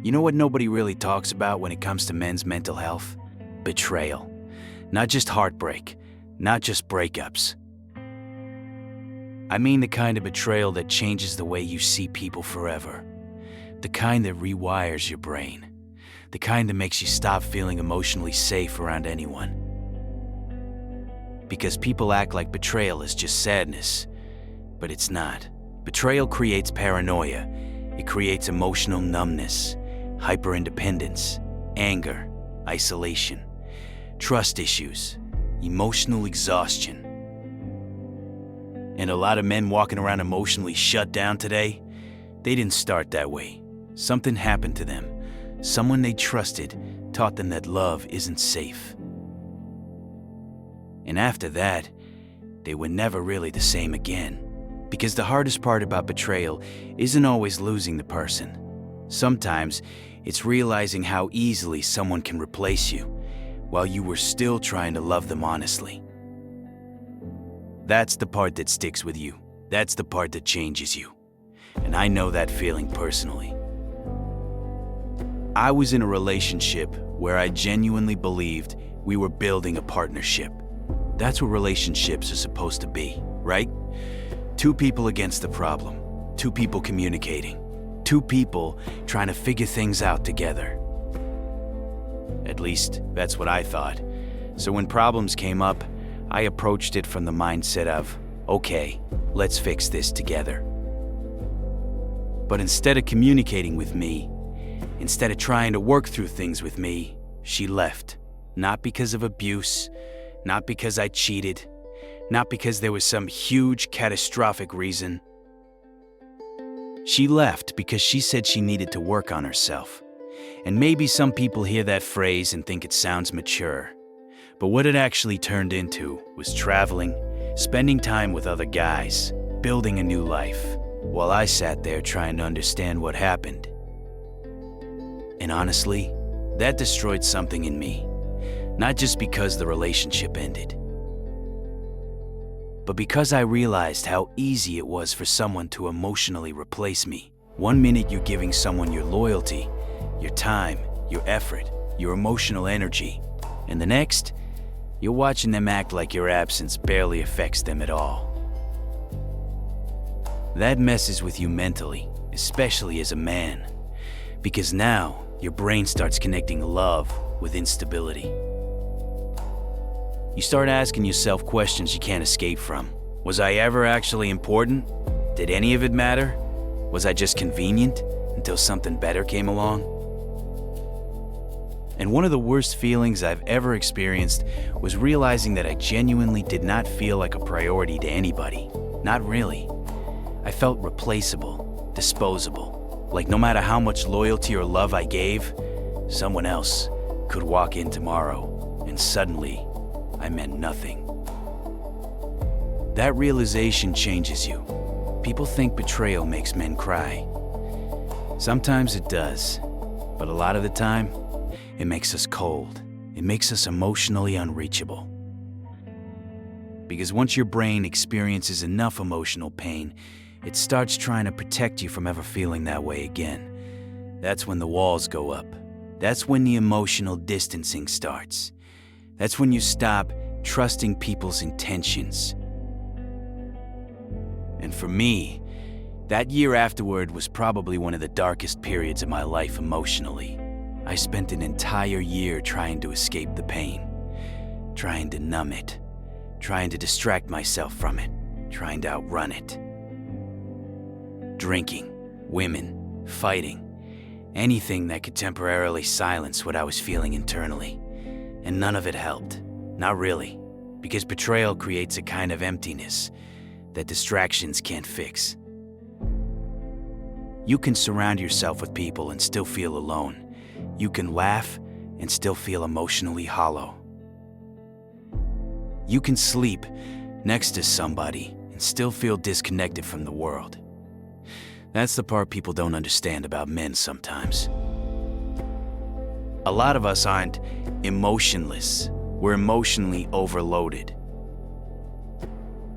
You know what nobody really talks about when it comes to men's mental health? Betrayal. Not just heartbreak, not just breakups. I mean the kind of betrayal that changes the way you see people forever. The kind that rewires your brain. The kind that makes you stop feeling emotionally safe around anyone. Because people act like betrayal is just sadness, but it's not. Betrayal creates paranoia. It creates emotional numbness, hyper-independence, anger, isolation, trust issues, emotional exhaustion. And a lot of men walking around emotionally shut down today, they didn't start that way. Something happened to them. Someone they trusted taught them that love isn't safe. And after that, they were never really the same again. Because the hardest part about betrayal isn't always losing the person. Sometimes it's realizing how easily someone can replace you while you were still trying to love them honestly. That's the part that sticks with you. That's the part that changes you. And I know that feeling personally. I was in a relationship where I genuinely believed we were building a partnership. That's what relationships are supposed to be, right? Two people against the problem. Two people communicating. Two people trying to figure things out together. At least, that's what I thought. So when problems came up, I approached it from the mindset of, okay, let's fix this together. But instead of communicating with me, instead of trying to work through things with me, she left. Not because of abuse, not because I cheated, not because there was some huge catastrophic reason. She left because she said she needed to work on herself. And maybe some people hear that phrase and think it sounds mature. But what it actually turned into was traveling, spending time with other guys, building a new life, while I sat there trying to understand what happened. And honestly, that destroyed something in me. Not just because the relationship ended, but because I realized how easy it was for someone to emotionally replace me. 1 minute you're giving someone your loyalty, your time, your effort, your emotional energy, and the next, you're watching them act like your absence barely affects them at all. That messes with you mentally, especially as a man, because now your brain starts connecting love with instability. You start asking yourself questions you can't escape from. Was I ever actually important? Did any of it matter? Was I just convenient until something better came along? And one of the worst feelings I've ever experienced was realizing that I genuinely did not feel like a priority to anybody. Not really. I felt replaceable, disposable. Like no matter how much loyalty or love I gave, someone else could walk in tomorrow and suddenly I meant nothing. That realization changes you. People think betrayal makes men cry. Sometimes it does, but a lot of the time, it makes us cold. It makes us emotionally unreachable. Because once your brain experiences enough emotional pain, it starts trying to protect you from ever feeling that way again. That's when the walls go up. That's when the emotional distancing starts. That's when you stop trusting people's intentions. And for me, that year afterward was probably one of the darkest periods of my life emotionally. I spent an entire year trying to escape the pain, trying to numb it, trying to distract myself from it, trying to outrun it. Drinking, women, fighting, anything that could temporarily silence what I was feeling internally. And none of it helped. Not really, because betrayal creates a kind of emptiness that distractions can't fix. You can surround yourself with people and still feel alone. You can laugh and still feel emotionally hollow. You can sleep next to somebody and still feel disconnected from the world. That's the part people don't understand about men sometimes. A lot of us aren't emotionless. We're emotionally overloaded.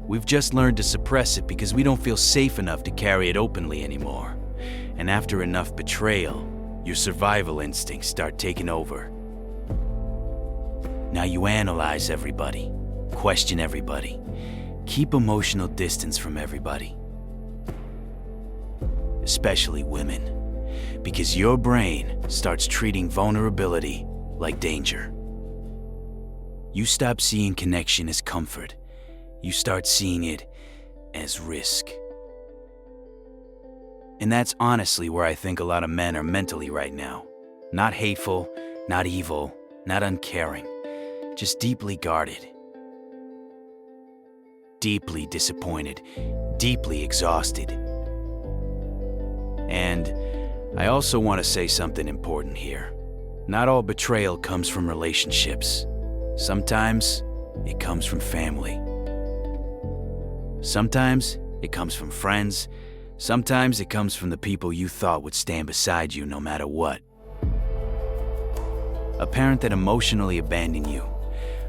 We've just learned to suppress it because we don't feel safe enough to carry it openly anymore. And after enough betrayal, Your survival instincts start taking over. Now you analyze everybody, question everybody, keep emotional distance from everybody. Especially women, because your brain starts treating vulnerability like danger. You stop seeing connection as comfort. You start seeing it as risk. And that's honestly where I think a lot of men are mentally right now. Not hateful, not evil, not uncaring, just deeply guarded. Deeply disappointed, deeply exhausted. And I also want to say something important here. Not all betrayal comes from relationships. Sometimes it comes from family. Sometimes it comes from friends. Sometimes it comes from the people you thought would stand beside you no matter what. A parent that emotionally abandoned you.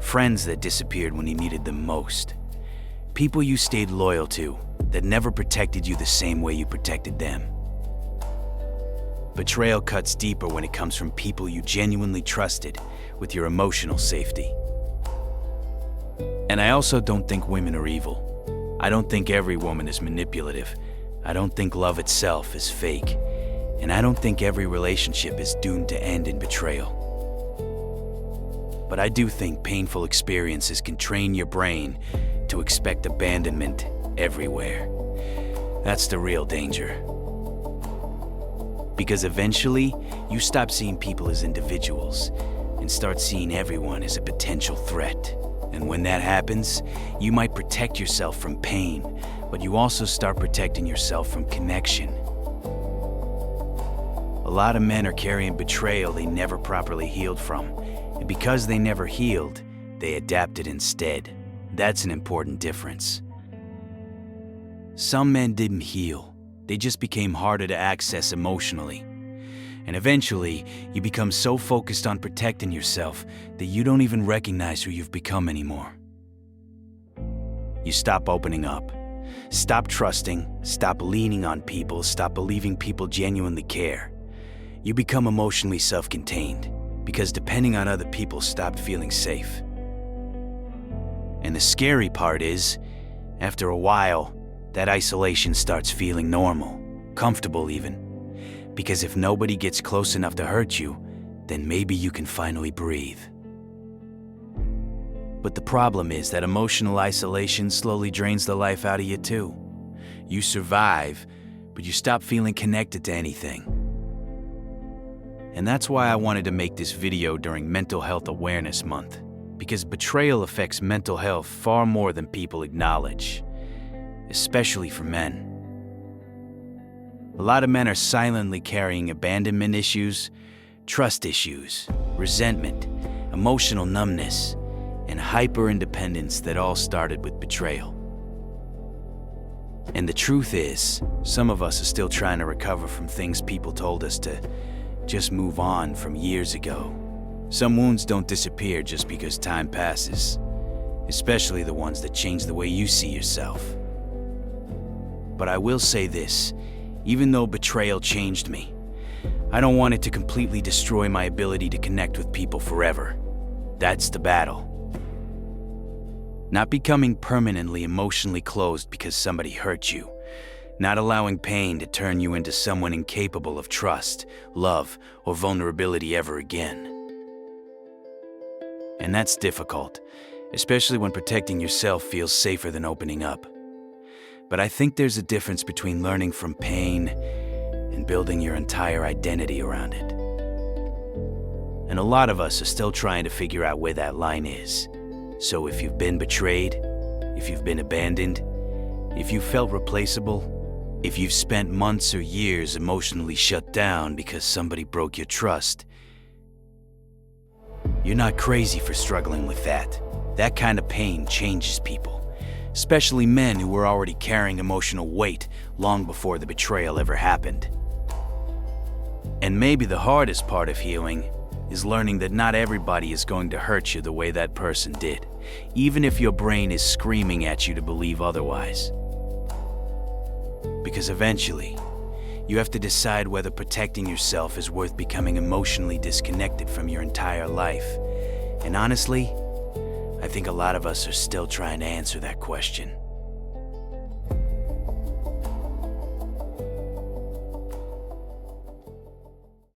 Friends that disappeared when you needed them most. People you stayed loyal to that never protected you the same way you protected them. Betrayal cuts deeper when it comes from people you genuinely trusted with your emotional safety. And I also don't think women are evil. I don't think every woman is manipulative. I don't think love itself is fake. And I don't think every relationship is doomed to end in betrayal. But I do think painful experiences can train your brain to expect abandonment everywhere. That's the real danger. Because eventually, you stop seeing people as individuals and start seeing everyone as a potential threat. And when that happens, you might protect yourself from pain, but you also start protecting yourself from connection. A lot of men are carrying betrayal they never properly healed from, and because they never healed, they adapted instead. That's an important difference. Some men didn't heal. They just became harder to access emotionally. And eventually, you become so focused on protecting yourself that you don't even recognize who you've become anymore. You stop opening up. Stop trusting, stop leaning on people, stop believing people genuinely care. You become emotionally self-contained because depending on other people stopped feeling safe. And the scary part is, after a while, that isolation starts feeling normal, comfortable even. Because if nobody gets close enough to hurt you, then maybe you can finally breathe. But the problem is that emotional isolation slowly drains the life out of you too. You survive, but you stop feeling connected to anything. And that's why I wanted to make this video during Mental Health Awareness Month, because betrayal affects mental health far more than people acknowledge, especially for men. A lot of men are silently carrying abandonment issues, trust issues, resentment, emotional numbness, and hyper-independence that all started with betrayal. And the truth is, some of us are still trying to recover from things people told us to just move on from years ago. Some wounds don't disappear just because time passes, especially the ones that change the way you see yourself. But I will say this, even though betrayal changed me, I don't want it to completely destroy my ability to connect with people forever. That's the battle. Not becoming permanently emotionally closed because somebody hurt you. Not allowing pain to turn you into someone incapable of trust, love, or vulnerability ever again. And that's difficult, especially when protecting yourself feels safer than opening up. But I think there's a difference between learning from pain and building your entire identity around it. And a lot of us are still trying to figure out where that line is. So if you've been betrayed, if you've been abandoned, if you felt replaceable, if you've spent months or years emotionally shut down because somebody broke your trust, you're not crazy for struggling with that. That kind of pain changes people. Especially men who were already carrying emotional weight long before the betrayal ever happened. And maybe the hardest part of healing is learning that not everybody is going to hurt you the way that person did, even if your brain is screaming at you to believe otherwise. Because eventually, You have to decide whether protecting yourself is worth becoming emotionally disconnected from your entire life. And honestly, I think a lot of us are still trying to answer that question.